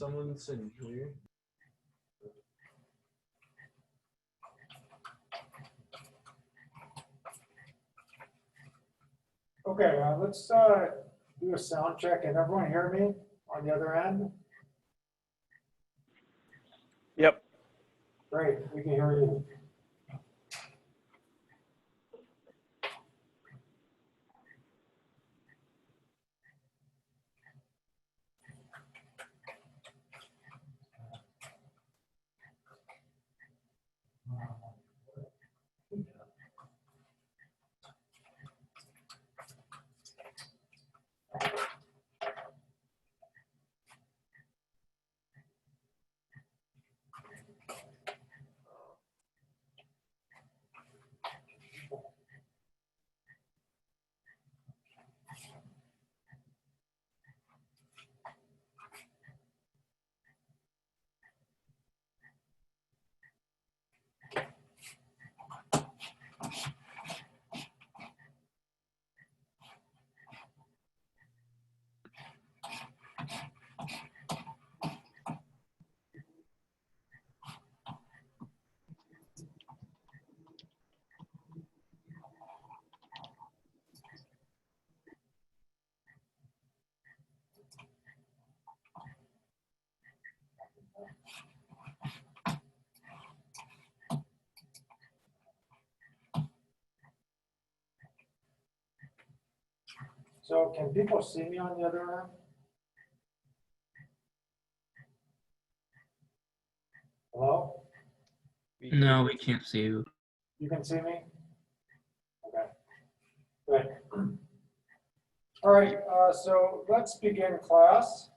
someone sitting here? Okay, let's do a sound check. Can everyone hear me on the other end? Yep. Great, we can hear you. So can people see me on the other end? Hello? No, we can't see you. You can see me? Okay, good. All right, so let's begin class.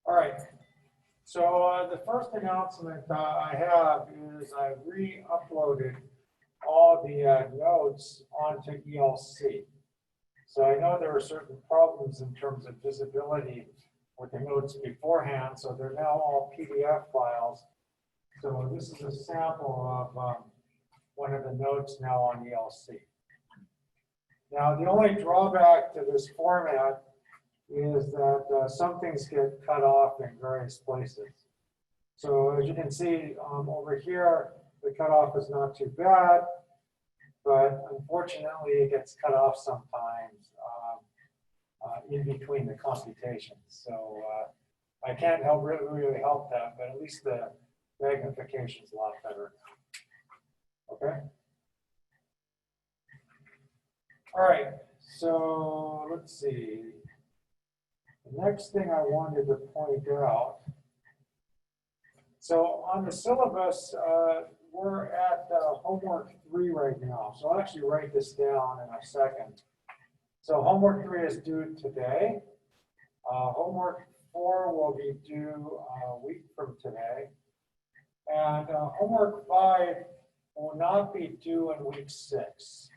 All right, so the first announcement I have is I re-uploaded all the notes onto ELC. So I know there were certain problems in terms of visibility with the notes beforehand, so they're now all PDF files. So this is a sample of one of the notes now on ELC. Now, the only drawback to this format is that some things get cut off in various places. So as you can see over here, the cutoff is not too bad, but unfortunately it gets cut off sometimes in between the computations. So I can't really help that, but at least the magnification is a lot better now. Okay. All right, so let's see. The next thing I wanted to point out, so on the syllabus, we're at homework 3 right now. So I'll actually write this down in a second. So homework 3 is due today. Homework 4 will be due a week from today. And homework 5 will not be due in week 6.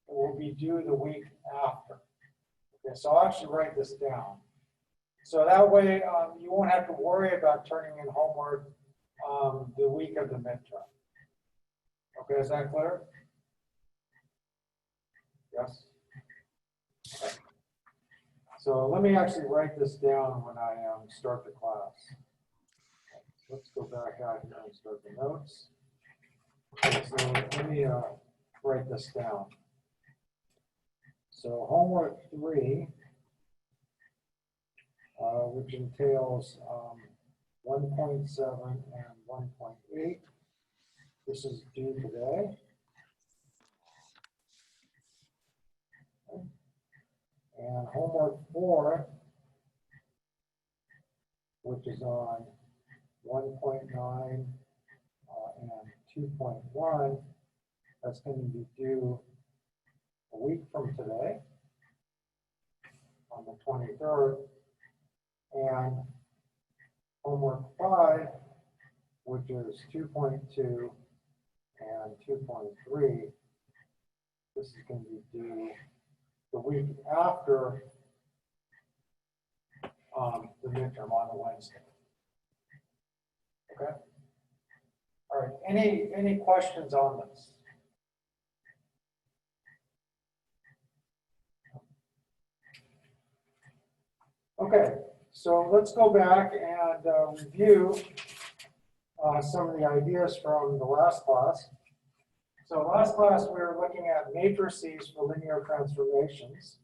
It will be due the week after. Okay, so I'll actually write this down. So that way you won't have to worry about turning in homework the week of the midterm. Okay, is that clear? Yes? Okay. So let me actually write this down when I start the class. Let's go back out here and start the notes. Okay, so let me write this down. So homework 3, which entails 1.7 and 1.8. This is due today. Okay. And homework 4, which is on 1.9 and 2.1, that's going to be due a week from today, on the 23rd. And homework 5, which is 2.2 and 2.3, this is going to be due the week after the midterm on the Wednesday. Okay? All right, any questions on this? Okay, so let's go back and review some of the ideas from the last class. So last class, we were looking at matrices for linear transformations.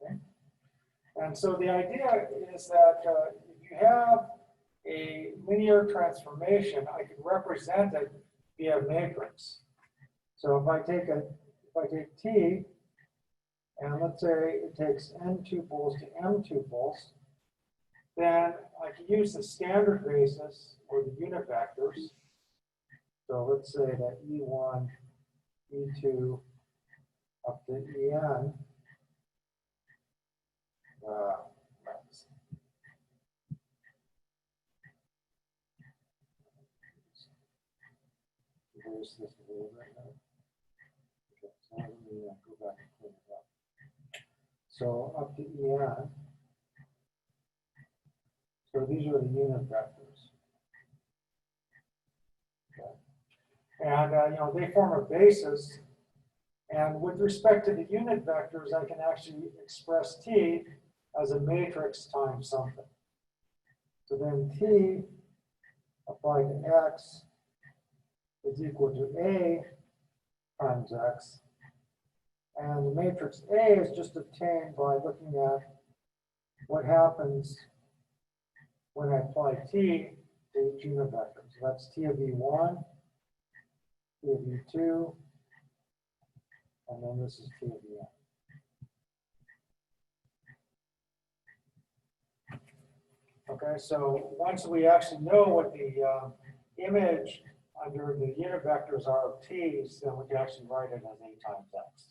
Okay. And so the idea is that if you have a linear transformation, I can represent it via matrix. So if I take T, and let's say it takes n tuples to m tuples, then I can use the standard basis or the unit vectors. So let's say that E1, E2, up to En. Erase this a little bit now. Okay, so let me go back and clean it up. So up to En. So these are the unit vectors. Okay. And they form a basis. And with respect to the unit vectors, I can actually express T as a matrix times something. So then T applied to X is equal to A times X. And the matrix A is just obtained by looking at what happens when I apply T to each unit vector. So that's T of E1, T of E2, and then this is T of En. Okay, so once we actually know what the image under the unit vectors are of T's, then we can actually write it as A times X.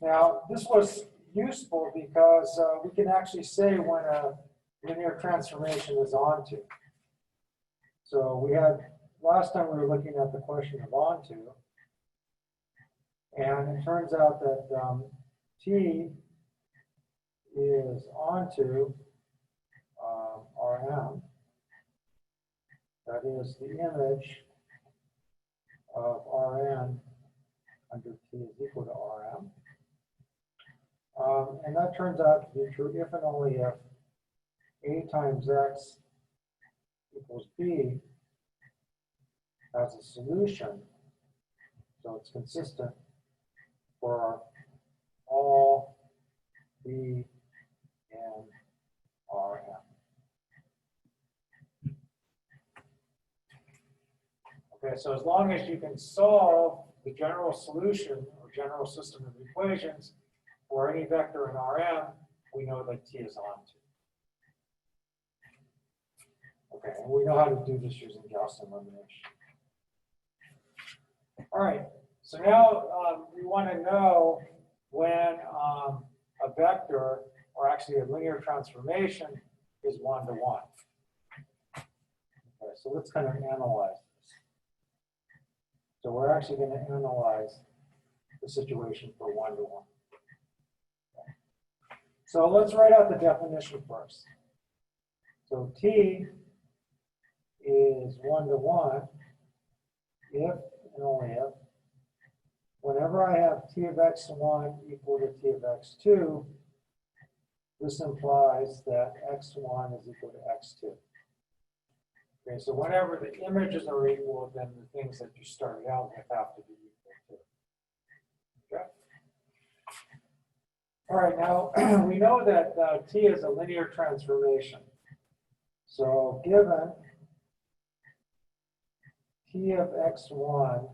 Now, this was useful because we can actually say when a linear transformation is onto. So we had, last time we were looking at the question of onto, and it turns out that T is onto Rm. That is the image of Rn under T is equal to Rm. And that turns out to be true if and only if A times X equals B has a solution. So it's consistent for all B and Rm. Okay, so as long as you can solve the general solution or general system of equations for any vector in Rm, we know that T is onto. Okay, and we know how to do this using Gaussian elimination. All right, so now we want to know when a vector, or actually a linear transformation, is one-to-one. Okay, so let's kind of analyze this. So we're actually going to analyze the situation for one-to-one. Okay. So let's write out the definition first. So T is one-to-one if and only if, whenever I have T of X1 equal to T of X2, this implies that X1 is equal to X2. Okay, so whenever the images are equal, then the things that you started out with have to be equal too. Okay. All right, now we know that T is a linear transformation. So given T of X1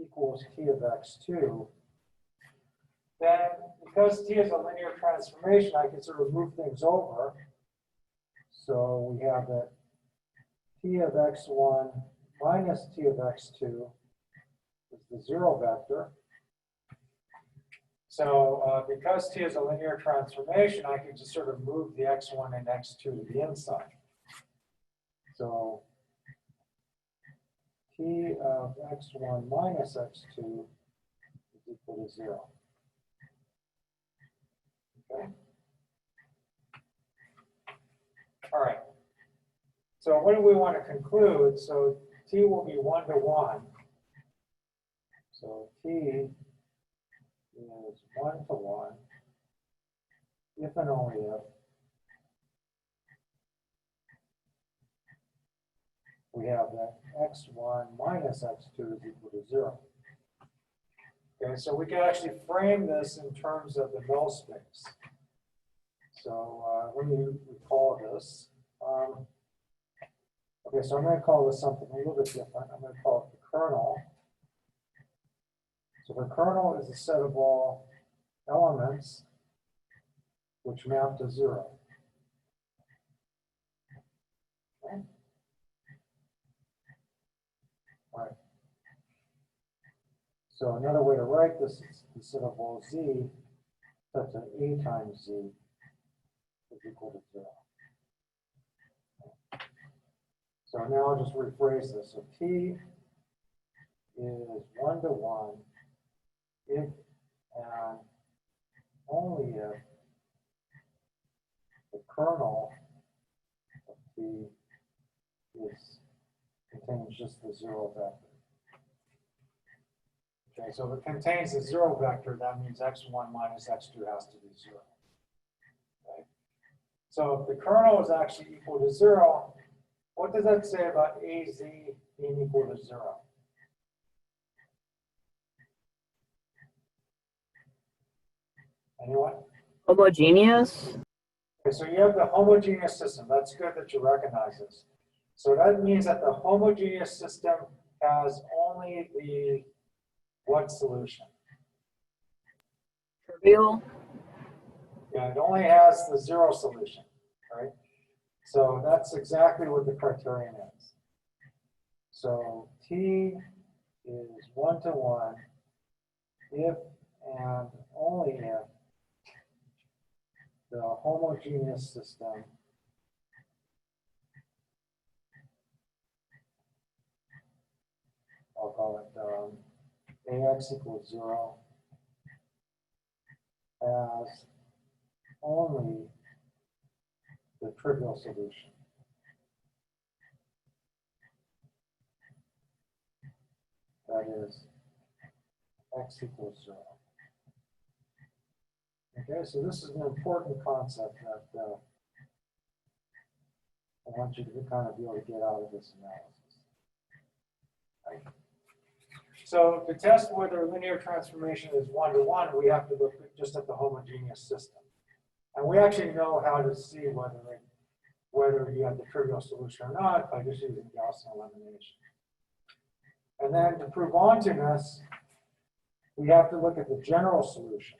equals T of X2, then because T is a linear transformation, I can sort of move things over. So we have that T of X1 minus T of X2 is the zero vector. So because T is a linear transformation, I can just sort of move the X1 and X2 to the inside. So T of x1 minus x2 is equal to 0. Okay. All right. So what do we want to conclude? So T will be 1 to 1. So T is 1 to 1 if and only if we have that x1 minus x2 is equal to 0. Okay, so we can actually frame this in terms of the null space. So let me recall this. Okay, so I'm going to call this something a little bit different. I'm going to call it the kernel. So the kernel is a set of all elements which map to 0. Okay. All right. So another way to write this is the set of all z such that a times z is equal to 0. So now I'll just rephrase this. So T is 1 to 1 if and only if the kernel of T contains just the 0 vector. Okay, so if it contains the 0 vector, that means x1 minus x2 has to be 0. Okay. So if the kernel is actually equal to 0, what does that say about AZ being equal to 0? Anyone? Homogeneous? Okay, so you have the homogeneous system. That's good that you recognize this. So that means that the homogeneous system has only the what solution? Trivial? Yeah, it only has the 0 solution, right? So that's exactly what the criterion is. So T is 1 to 1 if and only if the homogeneous system I'll call it AX equals 0 has only the trivial solution. That is x equals 0. Okay, so this is an important concept that I want you to kind of be able to get out of this analysis. Right? So to test whether linear transformation is 1 to 1, we have to look just at the homogeneous system. And we actually know how to see whether you have the trivial solution or not by just using Gaussian elimination. And then to prove ontoness, we have to look at the general solution.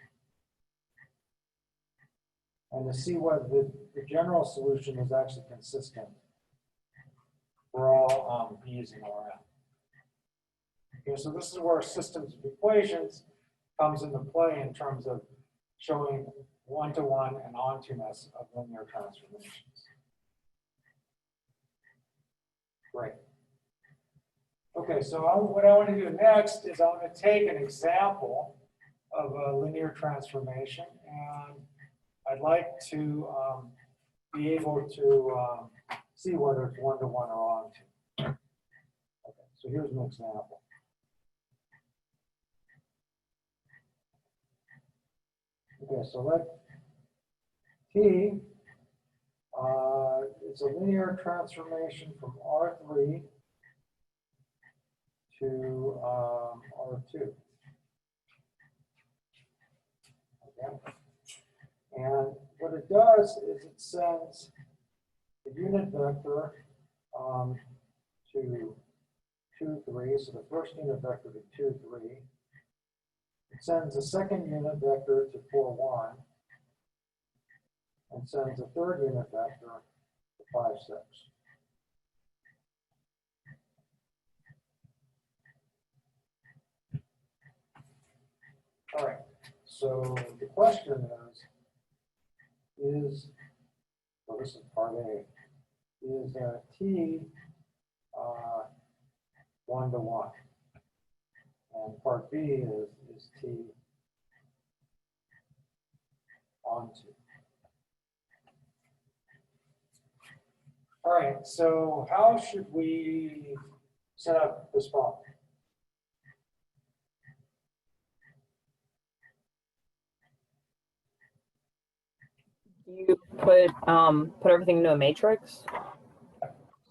And to see whether the general solution is actually consistent for all B's in Rn. Okay, so this is where systems of equations comes into play in terms of showing 1 to 1 and ontoness of linear transformations. Great. Okay, so what I want to do next is I want to take an example of a linear transformation, and I'd like to be able to see whether it's 1 to 1 or onto. Okay, so here's an example. Okay, so let T, it's a linear transformation from R3 to R2. Okay. And what it does is it sends the unit vector to 2, 3. So the first unit vector to 2, 3. It sends a second unit vector to 4, 1. And sends a third unit vector to 5, 6. All right. So the question is, well, this is part A, is T 1-to-1. And part B is T onto. All right, so how should we set up this problem? You put everything into a matrix.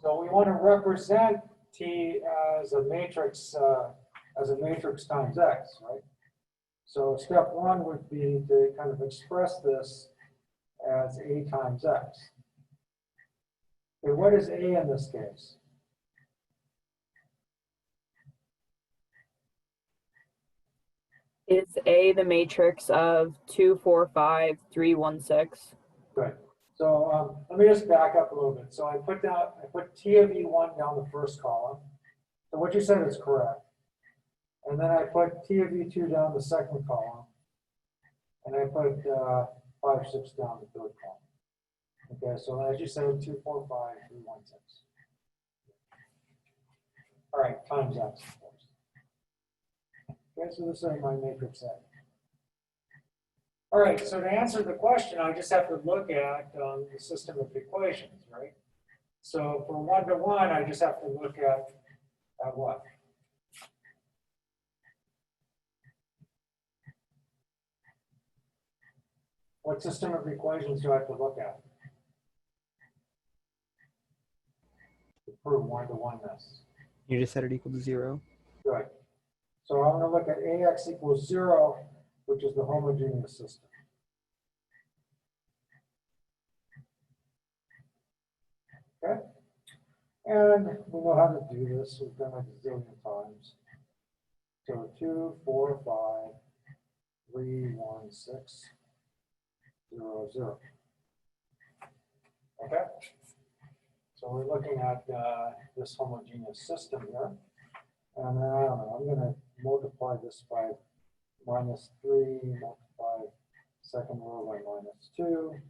So we want to represent T as a matrix times X, right? So step one would be to kind of express this as A times X. Okay, what is A in this case? Is A the matrix of 2, 4, 5, 3, 1, 6? Good. So let me just back up a little bit. So I put T of E1 down the first column. So what you said is correct. And then I put T of E2 down the second column. And I put 5, 6 down the third column. Okay, so as you said, 2, 4, 5, 3, 1, 6. All right, times X, of course. Okay, so this is my matrix A. All right, so to answer the question, I just have to look at the system of equations, right? So for 1-to-1, I just have to look at what? What system of equations do I have to look at to prove 1-to-1-ness? You just set it equal to 0. Good. So I'm going to look at AX equals 0, which is the homogeneous system. Okay? And we know how to do this. We've done it a zillion times. So 2, 4, 5, 3, 1, 6, 0, 0. Okay? So we're looking at this homogeneous system here. And then, I don't know, I'm going to multiply this by -3, multiply second row by -2.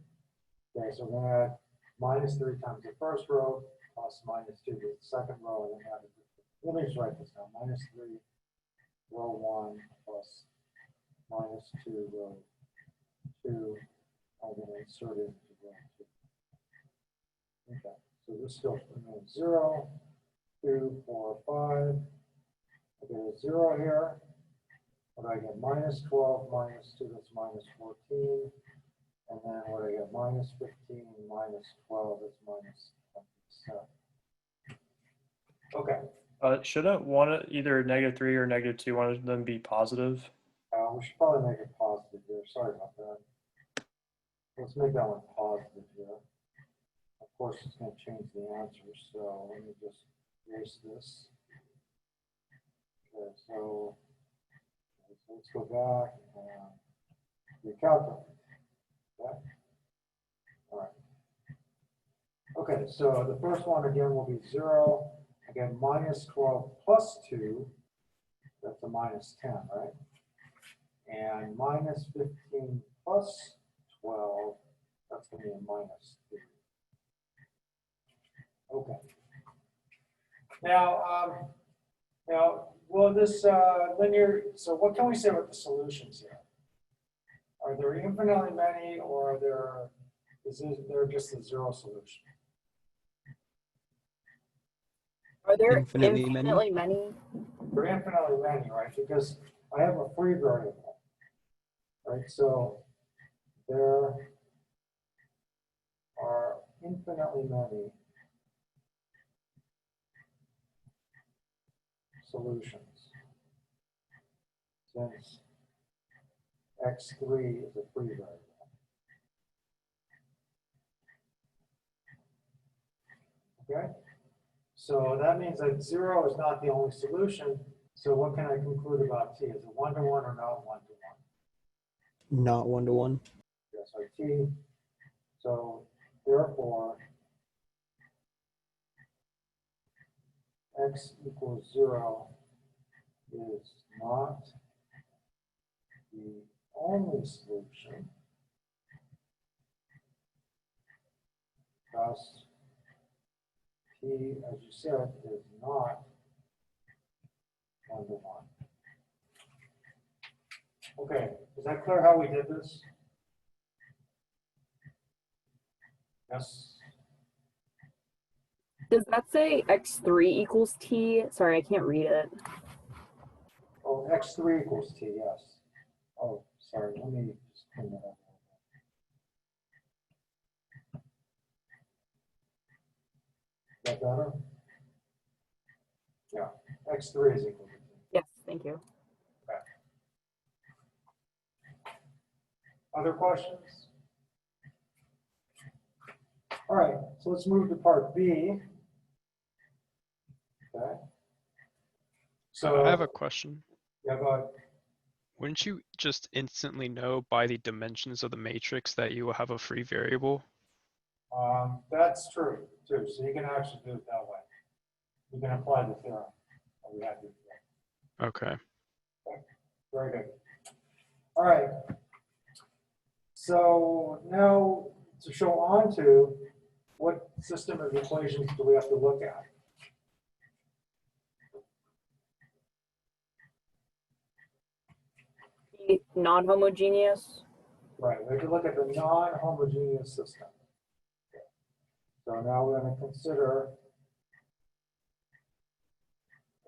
Okay, so we're going to add -3 times the first row plus -2 to the second row. And then add it. Let me just write this down. -3 row 1 plus -2 row 2. I'm going to insert it into row 2. Okay, so this still remains 0, 2, 4, 5. I get a 0 here. What do I get? -12 minus 2, that's -14. And then what do I get? -15 minus 12, that's -27. Okay. Shouldn't one either -3 or -2, one of them be positive? We should probably make it positive here. Sorry about that. Let's make that one positive here. Of course, it's going to change the answer. So let me just erase this. Okay, so let's go back and recalculate. Okay. All right. Okay, so the first one again will be 0. Again, -12 plus 2, that's a -10, right? And -15 plus 12, that's going to be a -3. Okay. Now, will this linear, so what can we say about the solutions here? Are there infinitely many, or is there just a 0 solution? Are there Infinitely many? infinitely many? They're infinitely many, right? Because I have a free variable, right? So there are infinitely many solutions since x3 is a free variable. Okay? So that means that 0 is not the only solution. So what can I conclude about T? Is it 1-to-1 or not 1-to-1? Not 1-to-1. Yes, or T. So therefore, x equals 0 is not the only solution. Thus, T, as you said, is not 1 to 1. Okay, is that clear how we did this? Yes. Does that say x3 equals t? Sorry, I can't read it. Oh, x3 equals t, yes. Oh, sorry, let me just clean that up. Is that better? Yeah, x3 is equal to t. Yes, thank you. Other questions? All right, so let's move to part B. Okay. So I have a question. yeah, go ahead. Wouldn't you just instantly know by the dimensions of the matrix that you will have a free variable? That's true too. So you can actually do it that way. You can apply the theorem that we had before. Okay. Very good. All right. So now to show on to what system of equations do we have to look at? Non-homogeneous. Right, we have to look at the non-homogeneous system. So now we're going to consider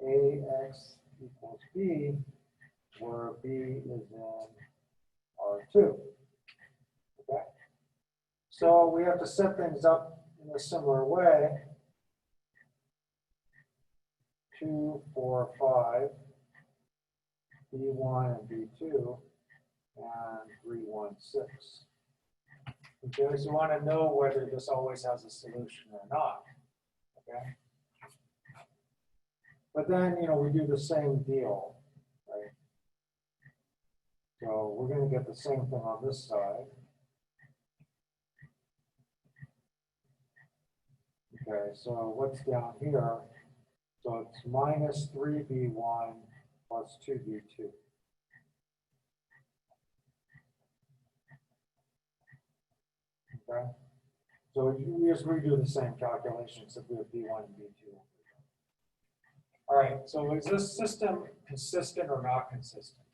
AX equals B, where B is in R2. Okay. So we have to set things up in a similar way. 2, 4, 5, B1 and B2, and 3, 1, 6. Okay, so you want to know whether this always has a solution or not. Okay. But then, we do the same deal, right? So we're going to get the same thing on this side. Okay, so what's down here? So it's minus 3B1 plus 2B2. Okay, so we just redo the same calculations if we have B1 and B2. All right, so is this system consistent or not consistent?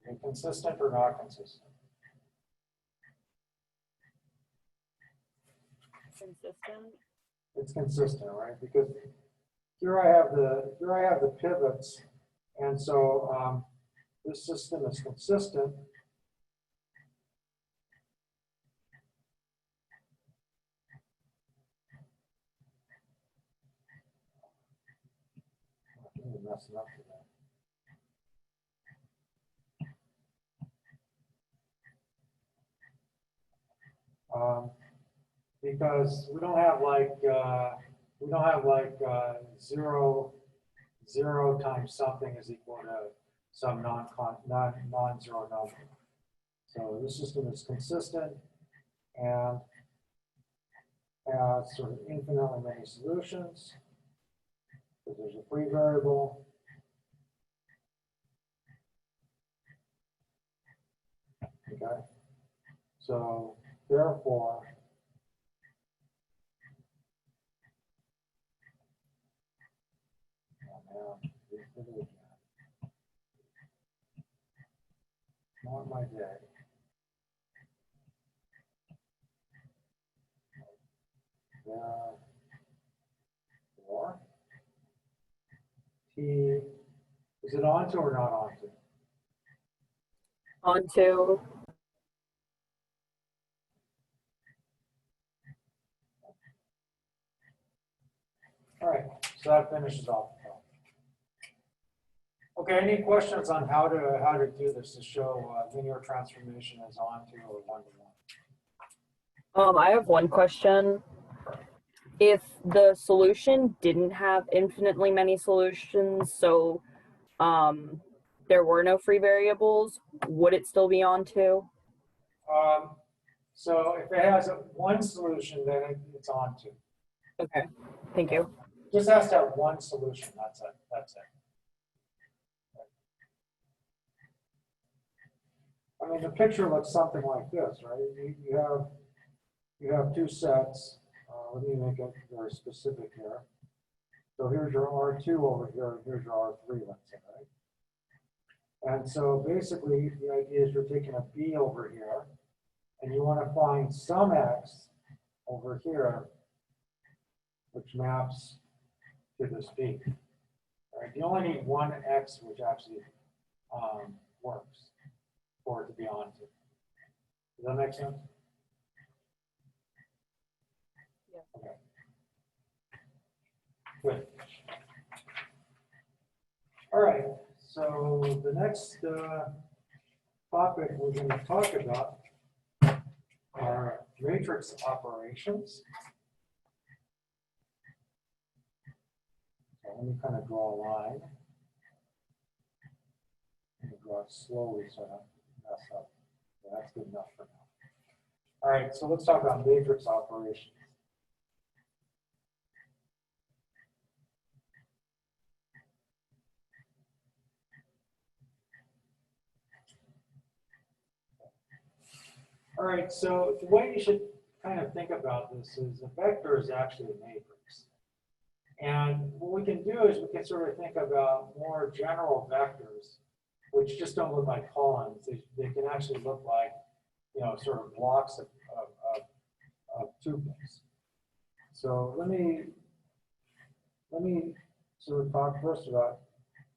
Is it consistent or not consistent? Consistent. It's consistent, right? Because here I have the pivots, and so this system is consistent. I'm messing up with that. Because we don't have like zero times something is equal to some non-zero number. So this system is consistent and has sort of infinitely many solutions. So there's a free variable. Okay. So therefore, not my day. Therefore, T, is it onto or not onto? Onto. All right, so that finishes off the problem. Okay, any questions on how to do this to show linear transformation as onto or one-to-one? I have one question. If the solution didn't have infinitely many solutions, so there were no free variables, would it still be onto? So if it has one solution, then it's onto. Okay, thank you. Just has to have one solution. That's it. That's it. mean, the picture looks something like this, right? You have two sets. Let me make it very specific here. So here's your R2 over here, and here's your R3, let's say, right? And so basically, the idea is you're taking a B over here, and you want to find some X over here, which maps to this B. Right? You only need one X, which actually works for it to be onto. Does that make sense? Yeah. Okay. Good. All right. So the next topic we're going to talk about are matrix operations. So let me kind of draw a line. Let me draw it slowly so I don't mess up. Yeah, that's good enough for now. All right, so let's talk about matrix operations. All right, so the way you should kind of think about this is a vector is actually a matrix. And what we can do is we can sort of think about more general vectors, which just don't look like columns. They can actually look like, you know, sort of blocks of tuples. So let me sort of talk first about,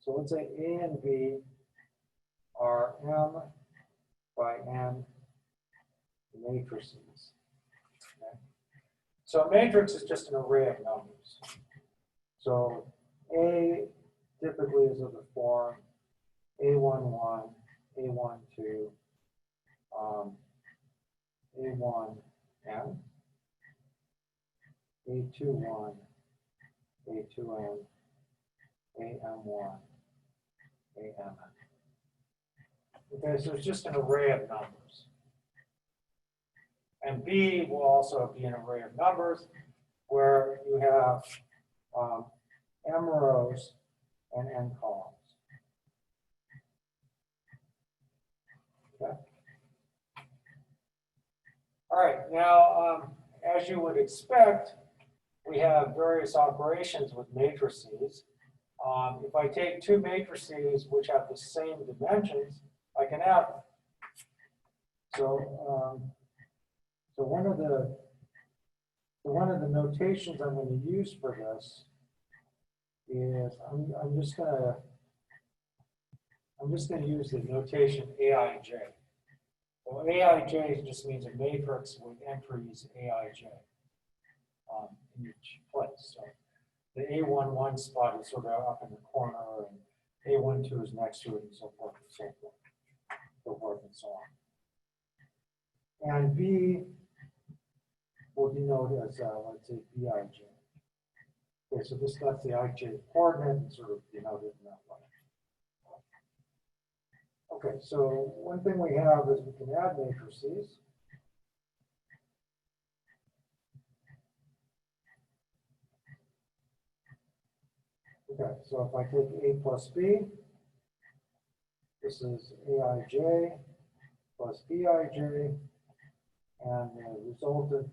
so let's say A and B are M by N matrices. Okay? So a matrix is just an array of numbers. So A typically is of the form A11, A12, A1n, A21, A2n, AM1, AMN. Okay, so it's just an array of numbers. And B will also be an array of numbers where you have M rows and N columns. Okay. All right, now, as you would expect, we have various operations with matrices. If I take two matrices which have the same dimensions, I can add them. So one of the notations I'm going to use for this is I'm just going to use the notation Aij. Well, Aij just means a matrix with entries Aij in each place. So the A11 spot is sort of up in the corner, and A12 is next to it, and so forth and so forth, and so on. And B will denote as, let's say, Bij. Okay, so that's the Ij coordinate and sort of denoted in that way. Okay, so one thing we have is we can add matrices. Okay, so if I take A plus B, this is Aij plus Bij, and the resultant,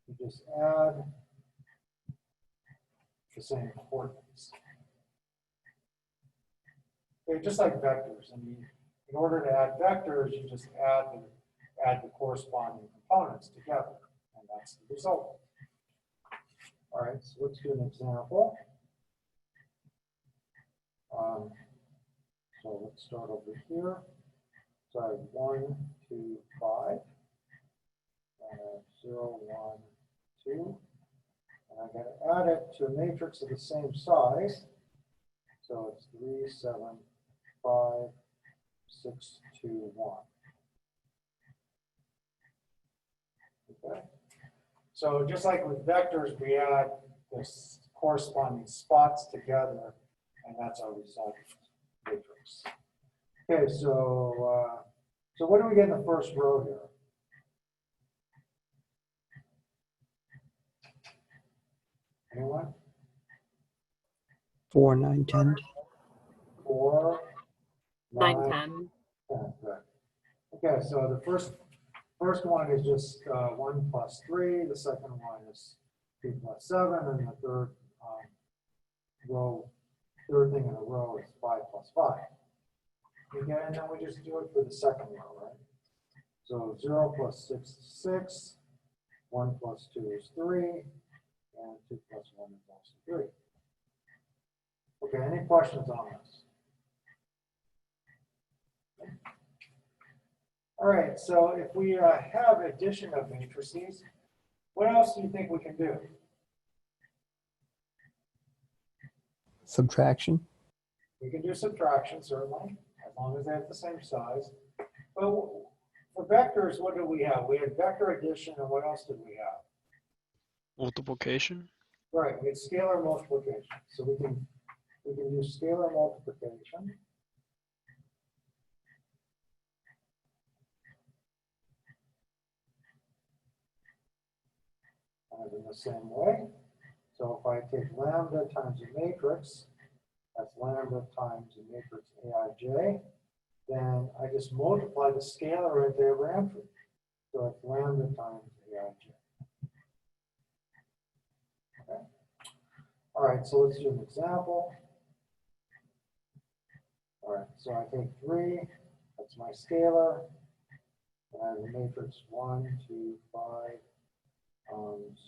you just add the same coordinates. Okay, just like vectors. I mean, in order to add vectors, you just add the corresponding components together, and that's the result. All right, so let's do an example. So let's start over here. So I have 1, 2, 5, 0, 1, 2, and I'm going to add it to a matrix of the same size. So it's 3, 7, 5, 6, 2, 1. Okay. So just like with vectors, we add the corresponding spots together, and that's our result matrix. Okay, so so what do we get in the first row here? Anyone? 4, 9, 10. 4, 9, 9, 10. 10. Correct. Okay, so the first one is just 1 plus 3, the second one is 2 plus 7, and the third thing in a row is 5 plus 5. Okay, and then we just do it for the second row, right? So 0 plus 6 is 6, 1 plus 2 is 3, and 2 plus 1 is also 3. Okay, any questions on this? All right, so if we have addition of matrices, what else do you think we can do? Subtraction. We can do subtraction, certainly, as long as they have the same size. But for vectors, what do we have? We had vector addition, and what else did we have? Multiplication. Right, we had scalar multiplication. So we can use scalar multiplication. And in the same way. So if I take lambda times a matrix, that's lambda times a matrix Aij, then I just multiply the scalar into every entry. So it's lambda times Aij. Okay. All right, so let's do an example. All right, so I take 3, that's my scalar, and I have a matrix 1, 2, 5,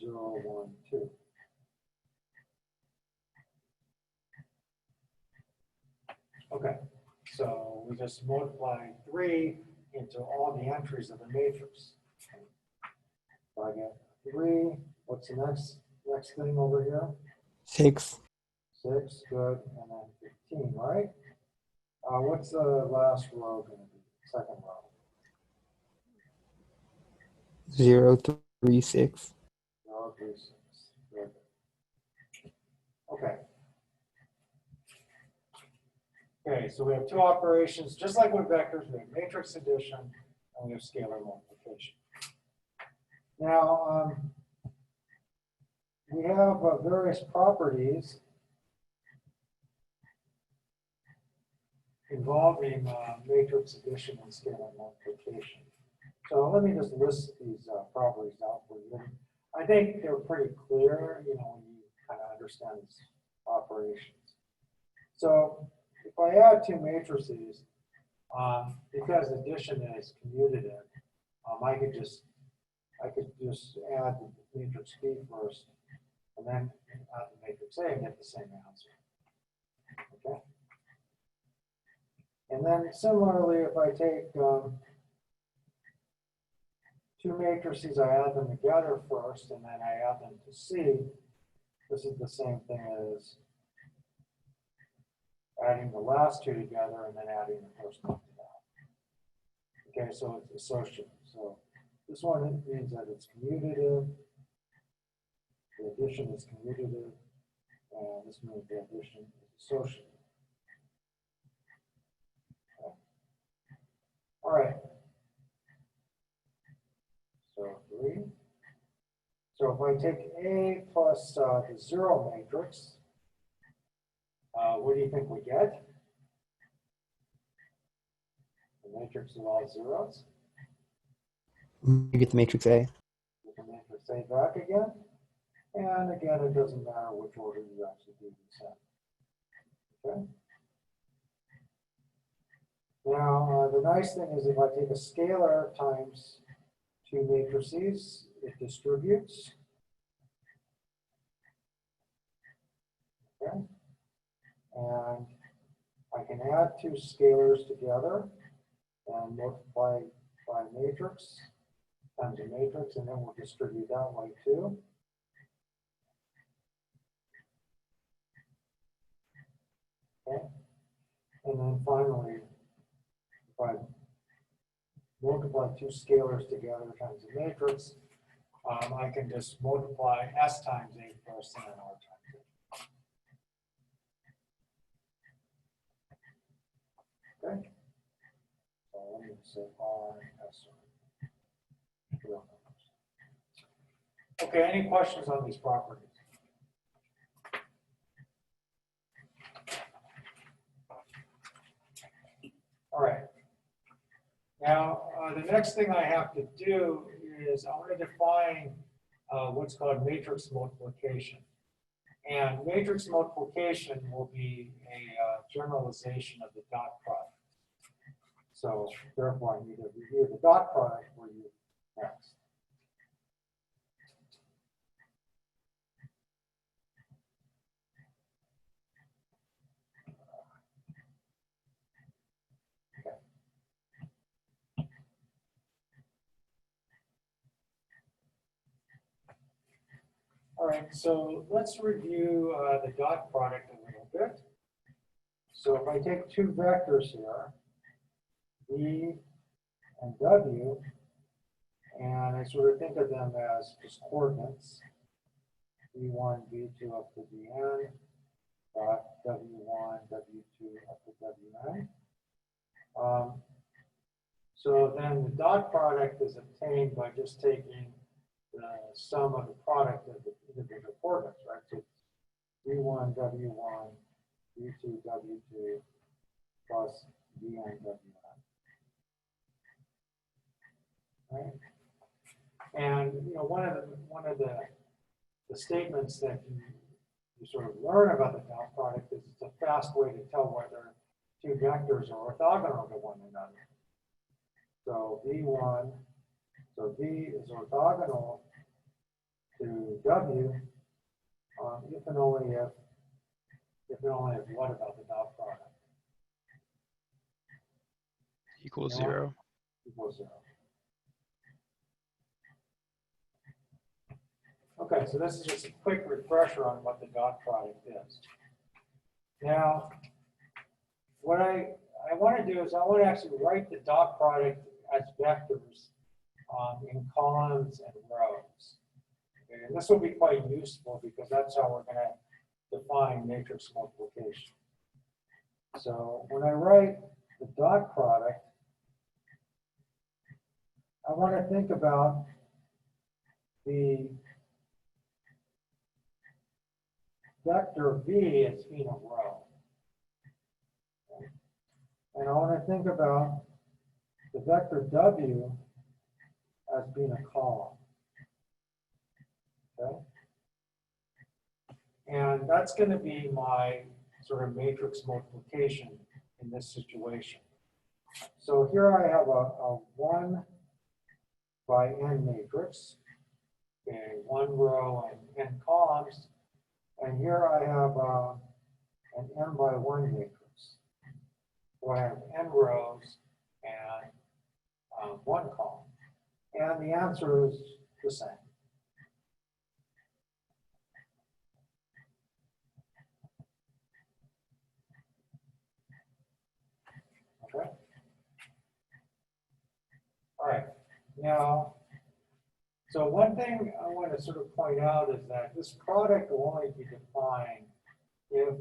0, 1, 2. Okay, so we just multiply 3 into all the entries of the matrix. So I get 3. What's the next thing over here? 6. 6, good, and then 15, right? What's the last row going to be? Second row. 0, 3, 6. 0, 3, 6. Good. Okay. Okay, so we have two operations, just like with vectors, we have matrix addition and we have scalar multiplication. Now, we have various properties involving matrix addition and scalar multiplication. So let me just list these properties out for you. I think they're pretty clear, you know, when you kind of understand these operations. So if I add two matrices, because addition is commutative, I could just add the matrix B first, and then add the matrix A and get the same answer. Okay. And then similarly, if I take two matrices, I add them together first, and then I add them to C. This is the same thing as adding the last two together and then adding the first one to that. Okay, so it's associative. So this one means that it's commutative. The addition is commutative. And this means the addition is associative. Okay. All right. So 3. So if I take A plus the 0 matrix, what do you think we get? The matrix of all zeros. You get the matrix A. Get the matrix A back again. And again, it doesn't matter which order you actually do this in. Okay. Now, the nice thing is if I take a scalar times two matrices, it distributes. Okay. And I can add two scalars together and multiply by a matrix times a matrix, and then we'll distribute that way too. Okay. And then finally, if I multiply two scalars together times a matrix, I can just multiply S times A first and then R times A. Okay. So let me say R and S. Okay, any questions on these properties? All right. Now, the next thing I have to do is I want to define what's called matrix multiplication. And matrix multiplication will be a generalization of the dot product. So therefore, I need to review the dot product for you next. All right, so let's review the dot product a little bit. So if I take two vectors here, V and W, and I sort of think of them as just coordinates, V1, V2 up to Vn, dot W1, W2 up to Wn. So then the dot product is obtained by just taking the sum of the product of the individual coordinates, right? So V1, W1, V2, W2, plus Vn, Wn. Right? And one of the statements that you sort of learn about the dot product is it's a fast way to tell whether two vectors are orthogonal to one another. So V1, so V is orthogonal to W if and only if what about the dot product? Equals 0. Equals 0. Okay, so this is just a quick refresher on what the dot product is. Now, what I want to do is I want to actually write the dot product as vectors in columns and rows. Okay, and this will be quite useful because that's how we're going to define matrix multiplication. So when I write the dot product, I want to think about the vector V as being a row. Okay. And I want to think about the vector W as being a column. Okay. And that's going to be my sort of matrix multiplication in this situation. So here I have a 1 by n matrix, okay, 1 row and n columns. And here I have an m by 1 matrix. So I have n rows and 1 column. And the answer is the same. Okay. All right. Now, so one thing I want to sort of point out is that this product will only be defined if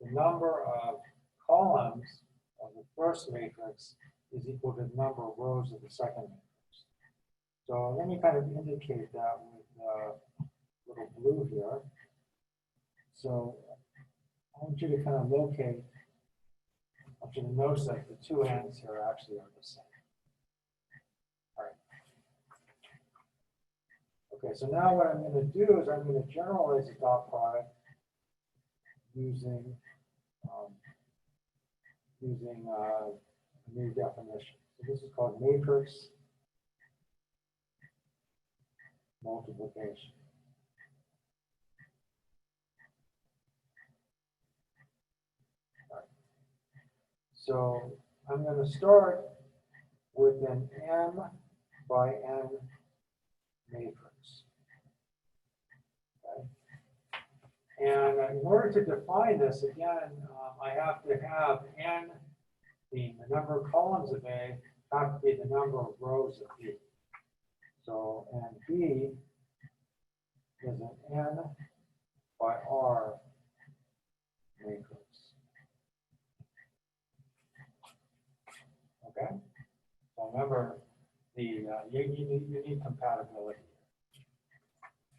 the number of columns of the first matrix is equal to the number of rows of the second matrix. So let me kind of indicate that with little blue here. So I want you to kind of locate, I want you to notice that the two ends here actually are the same. All right. Okay, so now what I'm going to do is I'm going to generalize the dot product using a new definition. So this is called matrix multiplication. All right. So I'm going to start with an m by n matrix. Okay. And in order to define this, again, I have to have n being the number of columns of A, have to be the number of rows of B. So, and B is an n by R matrix. Okay? So remember, you need compatibility.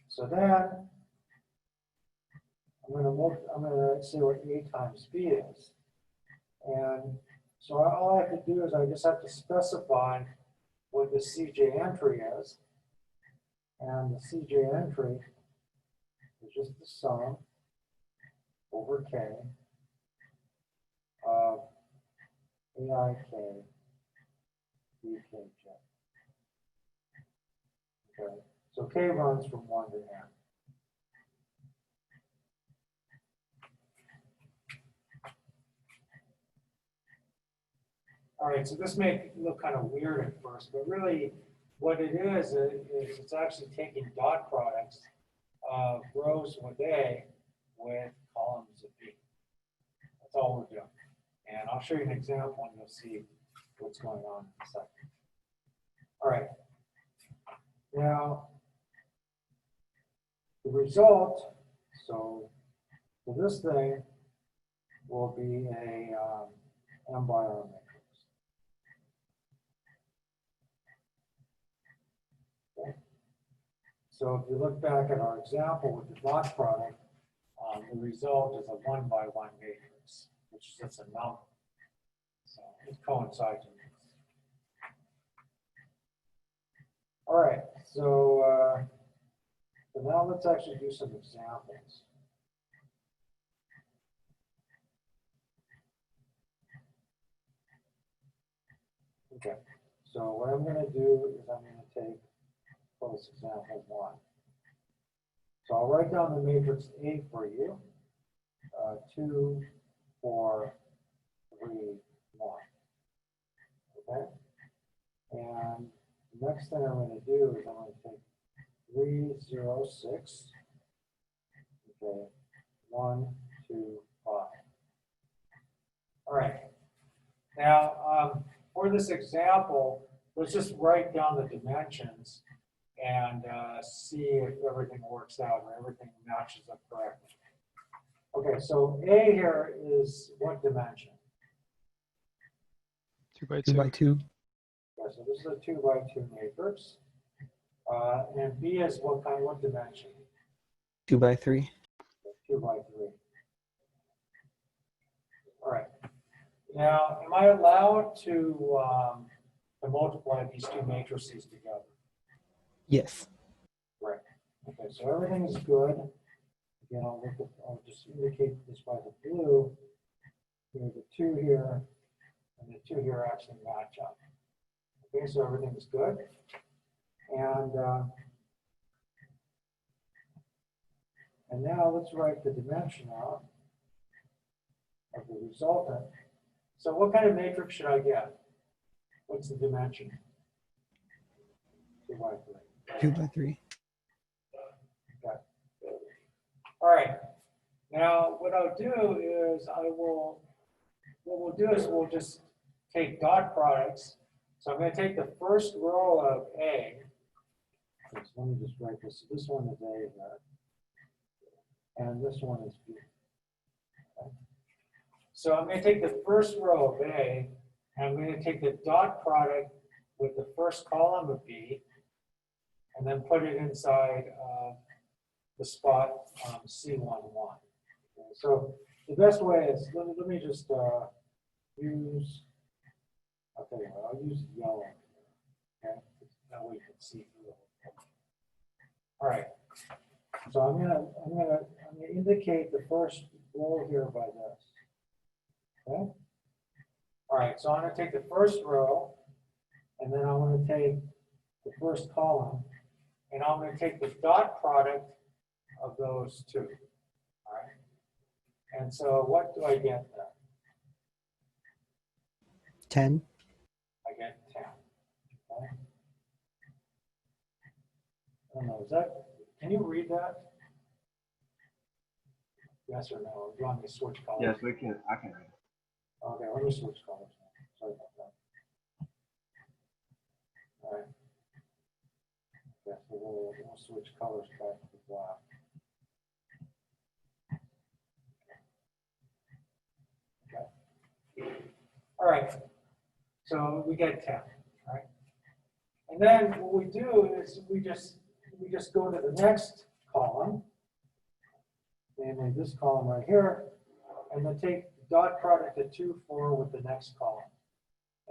So then I'm going to see what A times B is. And So all I have to do is I just have to specify what the CJ entry is. And the CJ entry is just the sum over K of AIK BKJ. Okay, so K runs from 1 to n. All right, so this may look kind of weird at first, but really what it is it's actually taking dot products of rows with A with columns of B. That's all we're doing. And I'll show you an example and you'll see what's going on in a second. All right. Now, the result, so for this thing will be a M by R matrix. So if you look back at our example with the dot product, the result is a 1 by 1 matrix, which is just a number. So it coincides with this. All right, so now let's actually do some examples. Okay, so what I'm going to do is I'm going to take this example 1. So I'll write down the matrix A for you. 2, 4, 3, 1. Okay? And the next thing I'm going to do is I'm going to take 3, 0, 6. Okay. 1, 2, 5. All right. Now, for this example, let's just write down the dimensions and see if everything works out or everything matches up correctly. Okay, so A here is what dimension? 2 by 2 2. by 2. Yeah, so this is a 2 by 2 matrix. And B is what dimension? 2 by 3. 2 by 3. All right. Now, am I allowed to multiply these two matrices together? Yes. Right. Okay, so everything is good. Again, I'll just indicate this by the blue. Here, the 2 here, and the 2 here actually match up. Okay, so everything is good. And now let's write the dimension out of the resultant. So what kind of matrix should I get? What's the dimension? 2 by 3. 2 by 3. Okay. All right. Now, what I'll do is we'll just take dot products. So I'm going to take the first row of A. So let me just write this. This one is A here. And this one is B. Okay. So I'm going to take the first row of A, and I'm going to take the dot product with the first column of B, and then put it inside the spot C11. Okay, so the best way is, let me just use, I'll use yellow. Okay, that way you can see through it. All right. So I'm gonna indicate the first row here by this. Okay. All right. So I'm gonna take the first row, and then I'm gonna take the first column, and I'm gonna take the dot product of those two. All right. And so what do I get there? 10. I get 10. Okay. I don't know. Is that? Can you read that? Yes or no? Or do you want me to switch colors? Yes, we can. I can read it. Okay, let me switch colors. Sorry about that. All right. Okay, so we'll switch colors back to black. Okay. All right. So we get 10. All right. And then what we do is we just go to the next column, namely this column right here, and then take the dot product of 2, 4 with the next column.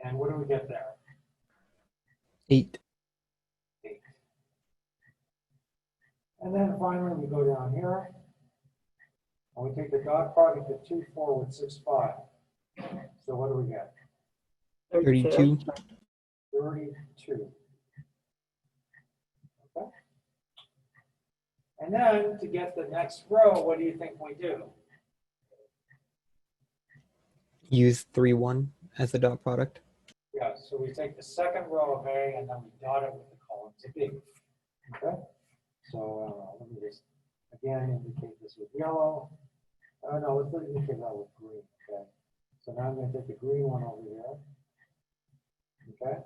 And what do we get there? 8. 8. And then finally, we go down here. And we take the dot product of 2, 4 with 6, 5. So what do we get? 32. 32. Okay. And then to get the next row, what do you think we do? Use 3, 1 as the dot product. Yeah, so we take the second row of A and then we dot it with the columns of B. Okay? So let me just again indicate this with yellow. No, let's indicate that with green. Okay. So now I'm going to take the green one over here. Okay.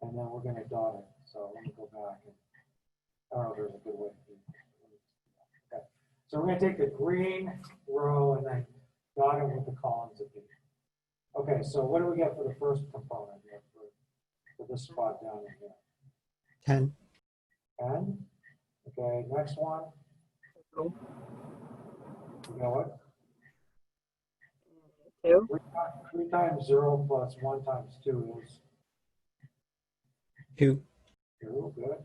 And then we're going to dot it. So let me go back. And, there's a good way to do it. Okay. So we're going to take the green row and then dot it with the columns of B. Okay, so what do we get for the first component here for this spot down in here? 10. 10. Okay, next one. You know what? 2. 3 times 0 plus 1 times 2 is 2. 2. Good.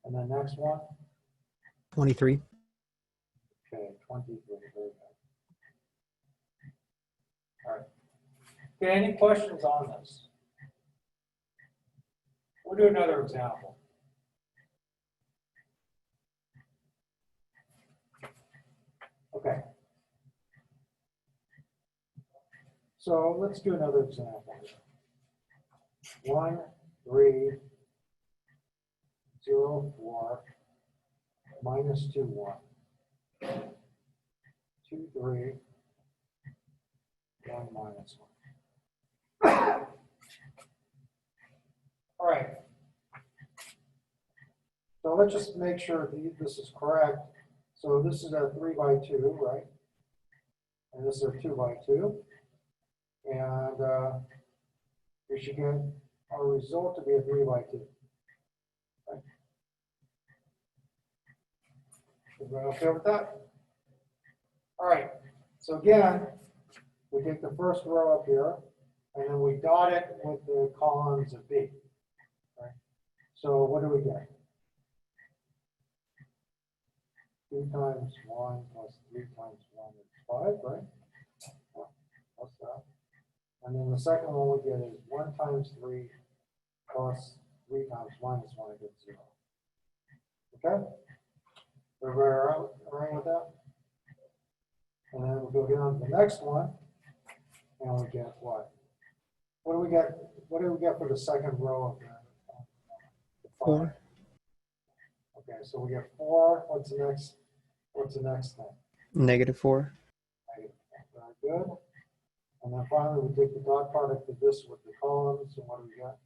And then next one. 23. Okay, 23. Very good. All right. Okay, any questions on this? We'll do another example. Okay. So let's do another example here. 1, 3, 0, 4, minus 2, 1. 2, 3, 1, minus 1. All right. So let's just make sure this is correct. So this is a 3 by 2, right? And this is a 2 by 2. And we should get our result to be a 3 by 2. Right? Everybody okay with that? All right. So again, we take the first row up here, and then we dot it with the columns of B. Right? So what do we get? 2 times 1 plus 3 times 1 is 5, right? Yeah, plus that. And then the second one we get is 1 times 3 plus 3 times minus 1, I get 0. Okay? Everybody all right with that? And then we'll go down to the next one, and we get what? What do we get? What do we get for the second row of that? 4. Okay, so we get 4. What's the next? What's the next thing? Negative 4. Negative 4. Very good. And then finally, we take the dot product of this with the columns, and what do we get?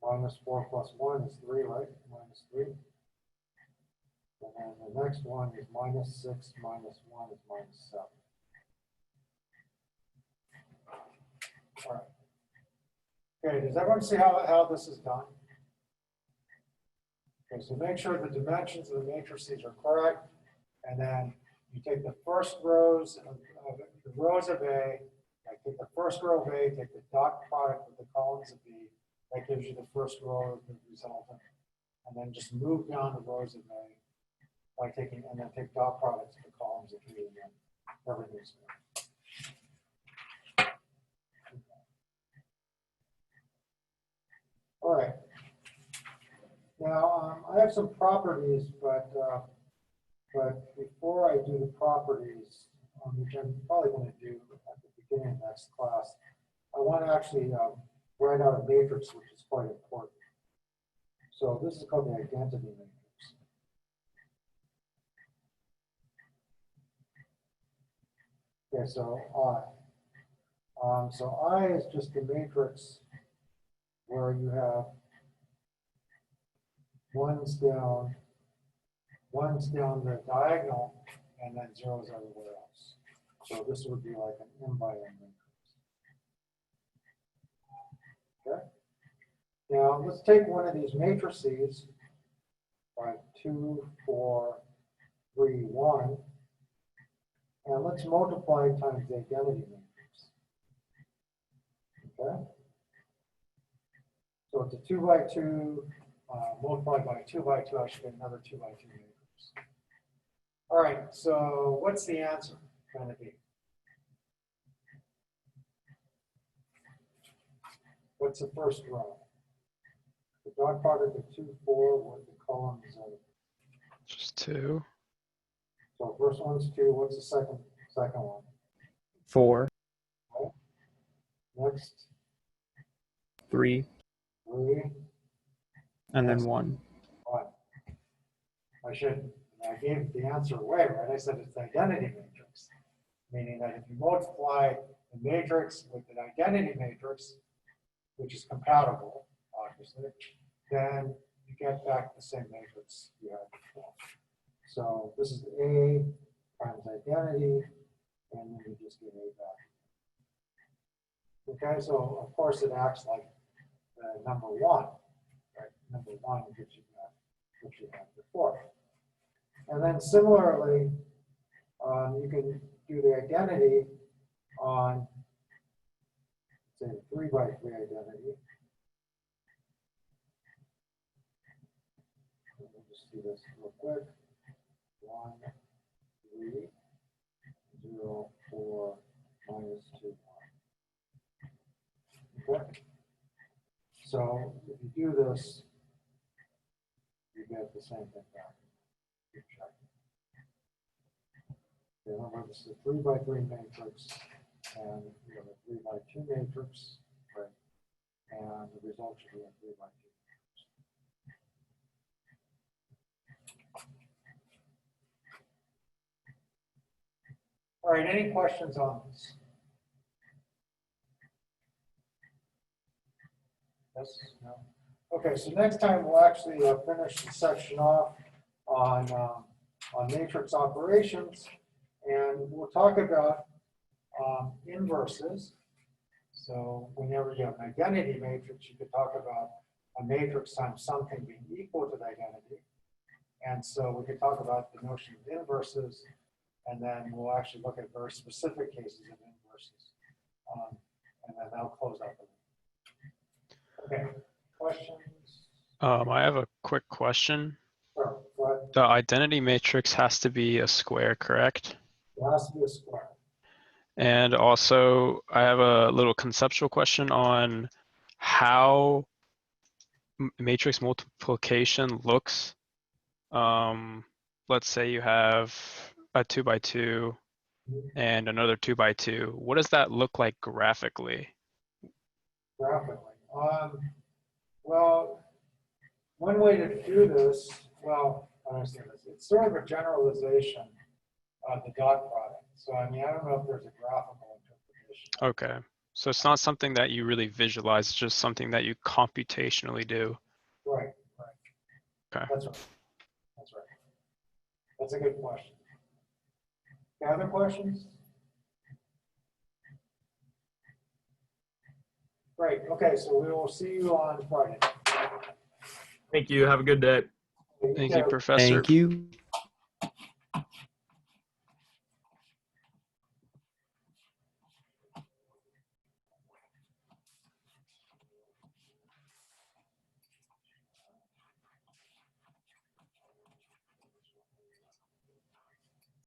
Minus 4 plus 1 is 3, right? Minus 3. And then the next one is minus 6 minus 1 is minus 7. All right. Okay, does everyone see how this is done? Okay, so make sure the dimensions of the matrices are correct. And then you take the first rows of the rows of A, like take the first row of A, take the dot product with the columns of B. That gives you the first row of the resultant. And then just move down the rows of A by taking, and then take dot products of the columns of B, and then everything's good. All right. Now, I have some properties, but before I do the properties, which I'm probably going to do at the beginning of next class, I want to actually write out a matrix, which is quite important. So this is called the identity matrix. Okay, so I. So I is just a matrix where you have ones down the diagonal, and then zeros everywhere else. So this would be like an M by M matrix. Okay. Now let's take one of these matrices, like 2, 4, 3, 1, And let's multiply times the identity matrix. Okay? So it's a 2 by 2 multiplied by a 2 by 2, I should get another 2 by 2 matrix. All right, so what's the answer going to be? What's the first row? The dot product of 2, 4 with the columns of. Just 2. So first one's 2. What's the second one? 4, Next, 3, 3, and then 1. 1. I gave the answer away, right? I said it's the identity matrix, meaning that if you multiply the matrix with an identity matrix, which is compatible, obviously, then you get back the same matrix you had before. So this is A times identity, and then you just get A back. Okay, so of course it acts like number 1, right? Number 1 gives you that, which you had before. And then similarly, you can do the identity on, say, 3 by 3 identity. We'll just do this real quick. 1, 3, 0, 4, minus 2, 1. Okay. So if you do this, you get the same thing back. Remember, this is a 3 by 3 matrix, and we have a 3 by 2 matrix, right? And the result should be a 3 by 2 matrix. All right, any questions on this? Yes? No? Okay, so next time we'll actually finish the section off on matrix operations, and we'll talk about inverses. So whenever you have an identity matrix, you could talk about a matrix times something being equal to the identity. And so we could talk about the notion of inverses, and then we'll actually look at very specific cases of inverses. And then that'll close out the week. Okay, questions? I have a quick question. Sure, go ahead. The identity matrix has to be a square, correct? It has to be a square. And also, I have a little conceptual question on how matrix multiplication looks. Let's say you have a 2 by 2 and another 2 by 2. What does that look like graphically? Graphically. Well, one way to do this, well, I understand this. It's sort of a generalization of the dot product. So, I mean, I don't know if there's a graphical interpretation. Okay. So it's not something that you really visualize, it's just something that you computationally do. Right. Okay. That's right. That's a good question. Okay, other questions? Great. Okay, so we will see you on Friday. Thank you. Have a good day. Thank you, Professor. Thank you.